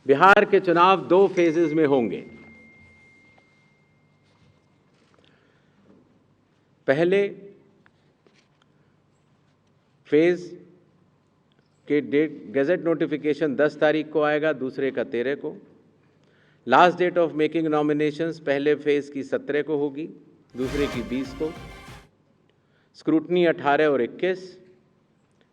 बिहार के चुनाव 2 फेजेस में होंगे। पहले फेज के डेट गैजेट नोटिफिकेशन 10 तारीख को आएगा, दूसरे का 13 को। Last date of making nominations पहले फेज की 17 को होगी, दूसरे की 20 को। स्क्रूटनी 18 और 21।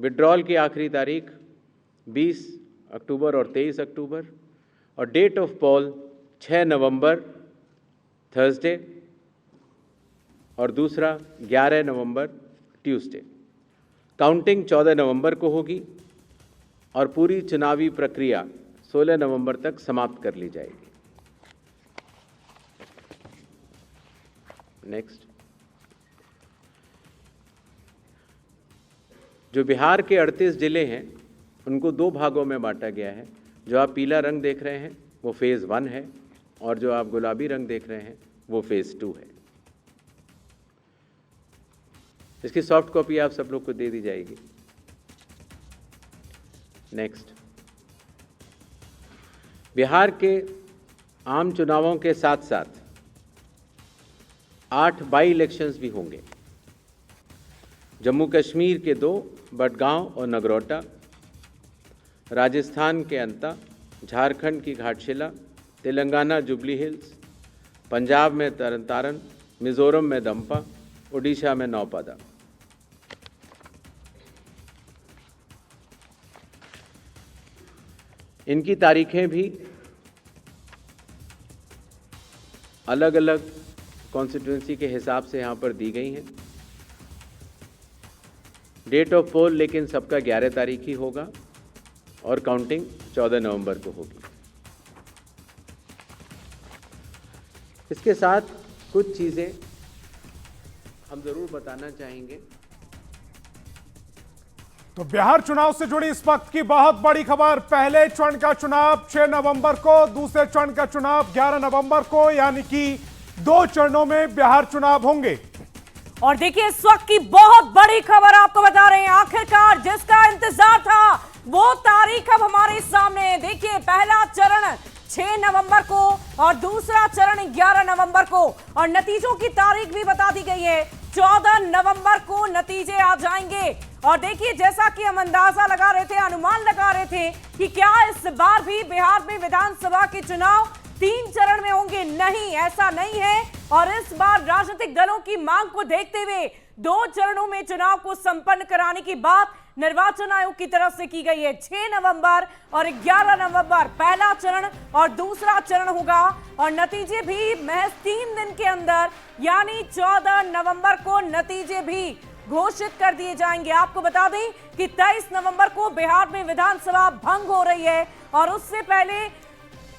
विड्रॉल की आखिरी तारीख 20 अक्टूबर और 23 अक्टूबर। और डेट ऑफ पोल 6 नवंबर थर्सडे और दूसरा 11 नवंबर ट्यूसडे। काउंटिंग 14 नवंबर को होगी और पूरी चुनावी प्रक्रिया 16 नवंबर तक समाप्त कर ली जाएगी। नेक्स्ट, जो बिहार के 38 जिले हैं उनको 2 भागों में बांटा गया है। जो आप पीला रंग देख रहे हैं वो फेज़ 1 है और जो आप गुलाबी रंग देख रहे हैं वो फेज़ 2 है। इसकी सॉफ्ट कॉपी आप सब लोग को दे दी जाएगी। नेक्स्ट, बिहार के आम चुनावों के साथ साथ 8 बाई इलेक्शंस भी होंगे। जम्मू कश्मीर के 2, बडगांव और नगरोटा, राजस्थान के अंता, झारखंड की घाटशिला, तेलंगाना जुबली हिल्स, पंजाब में तरन तारन, मिजोरम में दंपा, उड़ीसा में नौपादा। इनकी तारीखें भी अलग अलग कॉन्स्टिट्यूंसी के हिसाब से यहाँ पर दी गई हैं। डेट ऑफ पोल लेकिन सबका 11 तारीख ही होगा और काउंटिंग 14 नवंबर को होगी। इसके साथ कुछ चीज़ें हम ज़रूर बताना चाहेंगे। तो बिहार चुनाव से जुड़ी इस वक्त की बहुत बड़ी खबर। पहले चरण का चुनाव 6 नवंबर को, दूसरे चरण का चुनाव 11 नवंबर को, यानी कि 2 चरणों में बिहार चुनाव होंगे। और देखिए इस वक्त की बहुत बड़ी खबर आपको बता रहे हैं। आखिरकार जिसका इंतजार था वो तारीख अब हमारे सामने है। देखिए पहला चरण 6 नवंबर को और दूसरा चरण 11 नवंबर को, और नतीजों की तारीख भी बता दी गई है। 14 नवंबर को नतीजे आ जाएंगे। और देखिए जैसा कि हम अंदाजा लगा रहे थे, अनुमान लगा रहे थे कि क्या इस बार भी बिहार में विधानसभा के चुनाव 3 चरण में होंगे। नहीं, ऐसा नहीं है। और इस बार राजनीतिक दलों की मांग को देखते हुए 2 चरणों में चुनाव को संपन्न कराने की बात निर्वाचन आयोग की तरफ से की गई है। 6 नवंबर और 11 नवंबर पहला चरण और दूसरा चरण होगा और नतीजे भी महज 3 दिन के अंदर यानी 14 नवंबर को नतीजे भी घोषित कर दिए जाएंगे। आपको बता दें कि 23 नवंबर को बिहार में विधानसभा भंग हो रही है और उससे पहले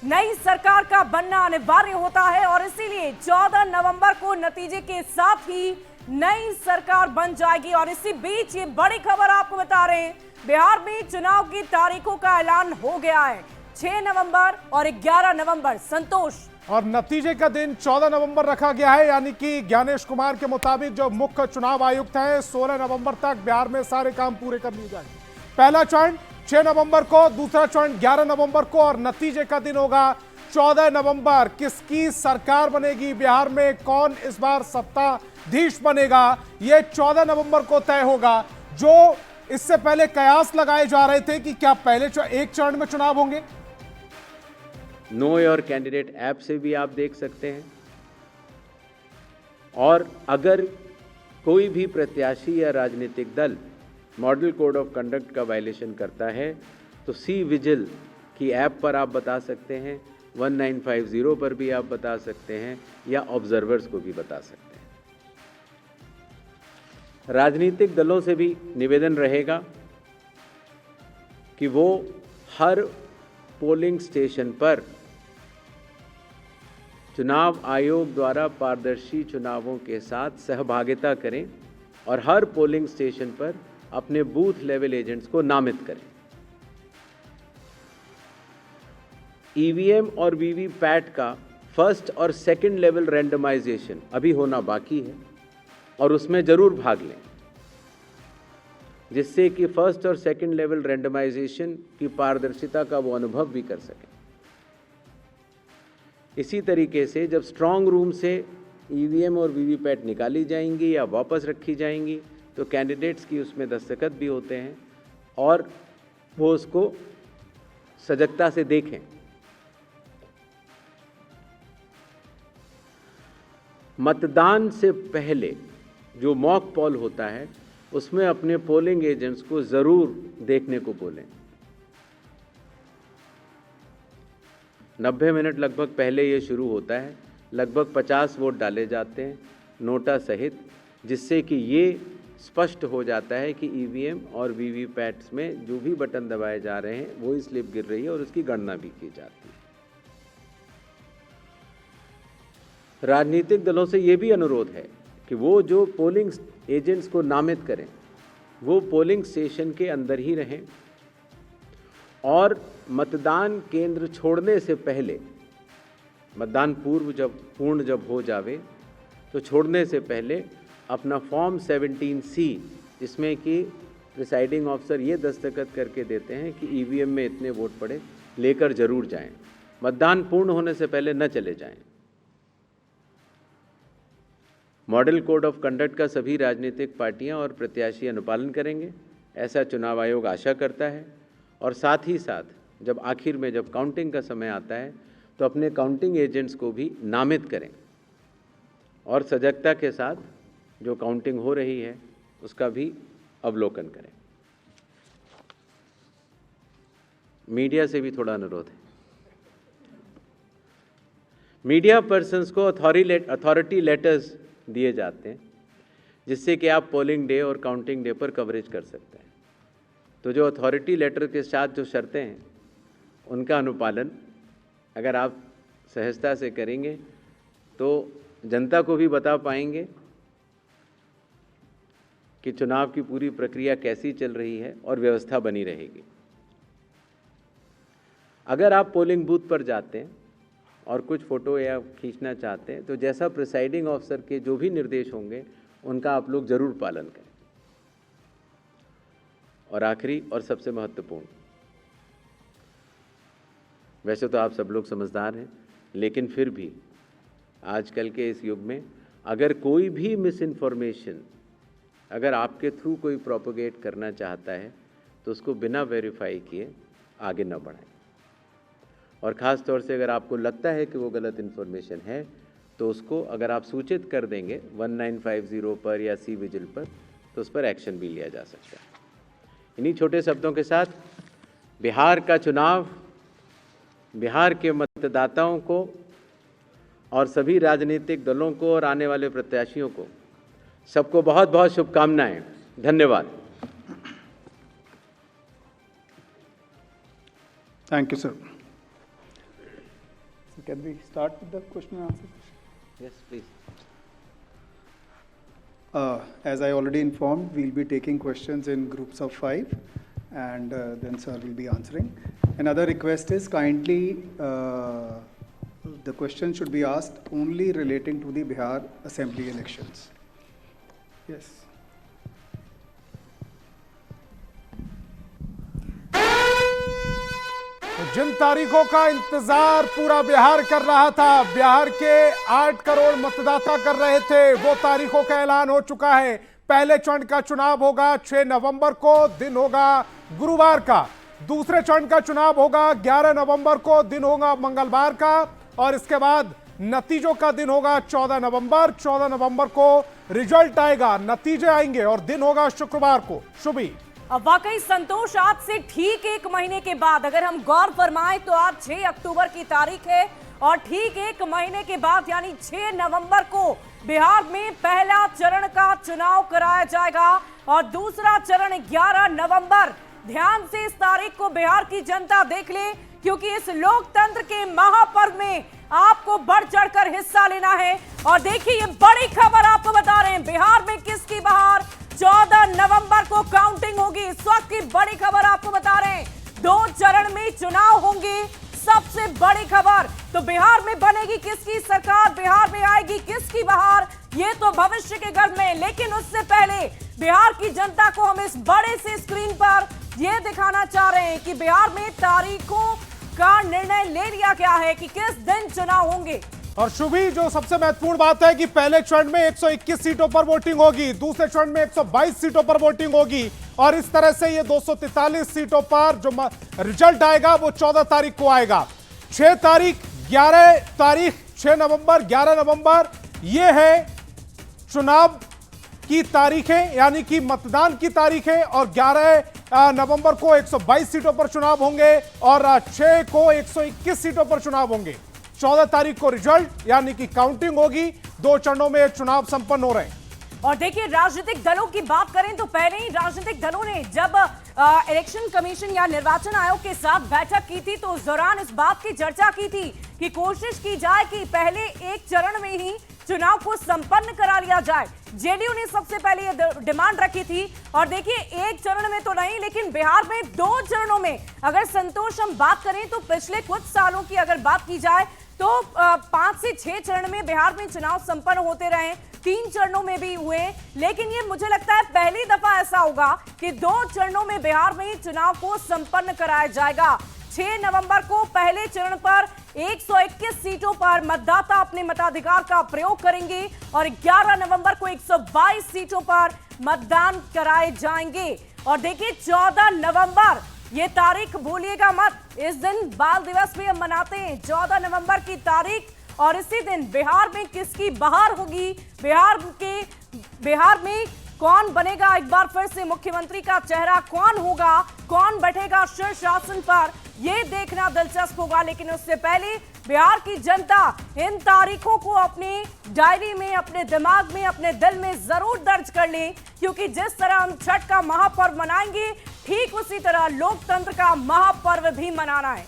नई सरकार का बनना अनिवार्य होता है और इसीलिए 14 नवंबर को नतीजे के साथ ही नई सरकार बन जाएगी। और इसी बीच ये बड़ी खबर आपको बता रहे हैं, बिहार में चुनाव की तारीखों का ऐलान हो गया है। 6 नवंबर और 11 नवंबर। संतोष, और नतीजे का दिन 14 नवंबर रखा गया है, यानी कि ज्ञानेश कुमार के मुताबिक जो मुख्य चुनाव आयुक्त हैं 16 नवंबर तक बिहार में सारे काम पूरे कर लिए जाएंगे। पहला चरण 6 नवंबर को, दूसरा चरण 11 नवंबर को और नतीजे का दिन होगा 14 नवंबर। किसकी सरकार बनेगी बिहार में, कौन इस बार सत्ताधीश बनेगा, यह 14 नवंबर को तय होगा। जो इससे पहले कयास लगाए जा रहे थे कि क्या पहले एक चरण में चुनाव होंगे। नो योर कैंडिडेट ऐप से भी आप देख सकते हैं। और अगर कोई भी प्रत्याशी या राजनीतिक दल मॉडल कोड ऑफ कंडक्ट का वायलेशन करता है तो सी विजिल की ऐप पर आप बता सकते हैं, 1950 पर भी आप बता सकते हैं या ऑब्जर्वर्स को भी बता सकते हैं। राजनीतिक दलों से भी निवेदन रहेगा कि वो हर पोलिंग स्टेशन पर चुनाव आयोग द्वारा पारदर्शी चुनावों के साथ सहभागिता करें और हर पोलिंग स्टेशन पर अपने बूथ लेवल एजेंट्स को नामित करें। ईवीएम और वीवीपैट का फर्स्ट और सेकंड लेवल रैंडमाइजेशन अभी होना बाकी है और उसमें जरूर भाग लें, जिससे कि फर्स्ट और सेकंड लेवल रैंडमाइजेशन की पारदर्शिता का वो अनुभव भी कर सकें। इसी तरीके से जब स्ट्रांग रूम से ईवीएम और वीवीपैट निकाली जाएंगी या वापस रखी जाएंगी तो कैंडिडेट्स की उसमें दस्तखत भी होते हैं और वो उसको सजगता से देखें। मतदान से पहले जो मॉक पोल होता है उसमें अपने पोलिंग एजेंट्स को ज़रूर देखने को बोलें। 90 मिनट लगभग पहले ये शुरू होता है, लगभग 50 वोट डाले जाते हैं नोटा सहित, जिससे कि ये स्पष्ट हो जाता है कि ईवीएम और वीवीपैट्स में जो भी बटन दबाए जा रहे हैं वही स्लिप गिर रही है और उसकी गणना भी की जाती है। राजनीतिक दलों से ये भी अनुरोध है कि वो जो पोलिंग एजेंट्स को नामित करें वो पोलिंग स्टेशन के अंदर ही रहें और मतदान केंद्र छोड़ने से पहले, मतदान पूर्ण जब हो जावे तो छोड़ने से पहले अपना फॉर्म 17C, जिसमें कि प्रिसाइडिंग ऑफिसर ये दस्तखत करके देते हैं कि ईवीएम में इतने वोट पड़े, लेकर जरूर जाएं। मतदान पूर्ण होने से पहले न चले जाएं। मॉडल कोड ऑफ कंडक्ट का सभी राजनीतिक पार्टियां और प्रत्याशी अनुपालन करेंगे, ऐसा चुनाव आयोग आशा करता है। और साथ ही साथ जब आखिर में जब काउंटिंग का समय आता है तो अपने काउंटिंग एजेंट्स को भी नामित करें और सजगता के साथ जो काउंटिंग हो रही है उसका भी अवलोकन करें। मीडिया से भी थोड़ा अनुरोध है। मीडिया पर्सन्स को अथॉरिटी लेटर्स दिए जाते हैं जिससे कि आप पोलिंग डे और काउंटिंग डे पर कवरेज कर सकते हैं। तो जो अथॉरिटी लेटर के साथ जो शर्तें हैं उनका अनुपालन अगर आप सहजता से करेंगे तो जनता को भी बता पाएंगे कि चुनाव की पूरी प्रक्रिया कैसी चल रही है और व्यवस्था बनी रहेगी। अगर आप पोलिंग बूथ पर जाते हैं और कुछ फ़ोटो या खींचना चाहते हैं तो जैसा प्रिसाइडिंग ऑफिसर के जो भी निर्देश होंगे उनका आप लोग ज़रूर पालन करें। और आखिरी और सबसे महत्वपूर्ण, वैसे तो आप सब लोग समझदार हैं, लेकिन फिर भी आजकल के इस युग में अगर कोई भी मिस इन्फॉर्मेशन अगर आपके थ्रू कोई प्रोपोगेट करना चाहता है तो उसको बिना वेरीफाई किए आगे न बढ़ाएं। और ख़ास तौर से अगर आपको लगता है कि वो गलत इन्फॉर्मेशन है तो उसको अगर आप सूचित कर देंगे 1950 पर या सी विजिल पर तो उस पर एक्शन भी लिया जा सकता है। इन्हीं छोटे शब्दों के साथ बिहार का चुनाव बिहार के मतदाताओं को और सभी राजनीतिक दलों को और आने वाले प्रत्याशियों को सबको बहुत बहुत शुभकामनाएं। धन्यवाद। Thank you, sir. So can we start with the question and answer? Yes, please. As I already informed, we'll be taking questions in groups of 5 and then sir will be answering. Another request is kindly the question should be asked only relating to the Bihar Assembly elections. Yes. जिन तारीखों का इंतजार पूरा बिहार कर रहा था, बिहार के 8 करोड़ मतदाता कर रहे थे, वो तारीखों का ऐलान हो चुका है। पहले चरण का चुनाव होगा 6 नवंबर को, दिन होगा गुरुवार का। दूसरे चरण का चुनाव होगा 11 नवंबर को, दिन होगा मंगलवार का। और इसके बाद नतीजों का दिन होगा 14 नवंबर। 14 नवंबर को रिजल्ट आएगा, नतीजे आएंगे और दिन होगा शुक्रवार को। शुभी, अब वाकई संतोष, आज से ठीक 1 महीने के बाद अगर हम गौर फरमाएं तो आज 6 अक्टूबर की तारीख है और ठीक 1 महीने के बाद यानी 6 नवंबर को बिहार में पहला चरण का चुनाव कराया जाएगा और दूसरा चरण 11 नवंबर। ध्यान से इस तारीख को बिहार की जनता देख ले, क्योंकि इस लोकतंत्र के महापर्व में आपको बढ़ चढ़कर हिस्सा लेना है। और देखिए, ये बड़ी खबर आपको बता रहे हैं, बिहार में किसकी बहार। 14 नवंबर को काउंटिंग होगी। इस वक्त की बड़ी खबर आपको बता रहे हैं, 2 चरण में चुनाव होंगे। सबसे बड़ी खबर, तो बिहार में बनेगी किसकी सरकार, बिहार में आएगी किसकी बहार, ये तो भविष्य के गर्भ में। लेकिन उससे पहले बिहार की जनता को हम इस बड़े से स्क्रीन पर ये दिखाना चाह रहे हैं कि बिहार में तारीखों का निर्णय ले लिया गया है कि किस दिन चुनाव होंगे। और शुभी, जो सबसे महत्वपूर्ण बात है कि पहले चरण में 121 सीटों पर वोटिंग होगी, दूसरे चरण में 122 सीटों पर वोटिंग होगी और इस तरह से ये 243 सीटों पर जो रिजल्ट आएगा वो 14 तारीख को आएगा। 6 तारीख, 11 तारीख, 6 नवंबर, 11 नवंबर, ये है चुनाव की तारीखें, यानी कि मतदान की तारीखें। और 11 नवंबर को 122 सीटों पर चुनाव होंगे और 6 को 121 सीटों पर चुनाव होंगे। 14 तारीख को रिजल्ट यानी कि काउंटिंग होगी। 2 चरणों में चुनाव संपन्न हो रहे हैं। और देखिए, राजनीतिक दलों की बात करें तो पहले ही राजनीतिक दलों ने जब इलेक्शन कमीशन या निर्वाचन आयोग के साथ बैठक की थी तो उस दौरान इस बात की चर्चा की थी कि कोशिश की जाए कि पहले एक चरण में ही चुनाव को संपन्न करा लिया जाए। जेडीयू ने सबसे पहले ये डिमांड रखी थी। और देखिए, एक चरण में तो नहीं, लेकिन बिहार में 2 चरणों में अगर संतोष हम बात करें तो पिछले कुछ सालों की अगर बात की जाए तो 5 से 6 चरण में बिहार में चुनाव संपन्न होते रहे, 3 चरणों में भी हुए। लेकिन ये मुझे लगता है पहली दफा ऐसा होगा कि 2 चरणों में बिहार में ही चुनाव को संपन्न कराया जाएगा। 6 नवंबर को पहले चरण पर 121 सीटों पर मतदाता अपने मताधिकार का प्रयोग करेंगे और 11 नवंबर को 122 सीटों पर मतदान कराए जाएंगे। और देखिए, 14 नवंबर, ये तारीख भूलिएगा मत, इस दिन बाल दिवस भी हम मनाते हैं। 14 नवंबर की तारीख, और इसी दिन बिहार में किसकी बहार होगी, बिहार में कौन बनेगा एक बार फिर से मुख्यमंत्री का चेहरा, कौन होगा, कौन बैठेगा शीर्ष आसन पर, यह देखना दिलचस्प होगा। लेकिन उससे पहले बिहार की जनता इन तारीखों को अपनी डायरी में, अपने दिमाग में, अपने दिल में जरूर दर्ज कर ले, क्योंकि जिस तरह हम छठ का महापर्व मनाएंगे ठीक उसी तरह लोकतंत्र का महापर्व भी मनाना है।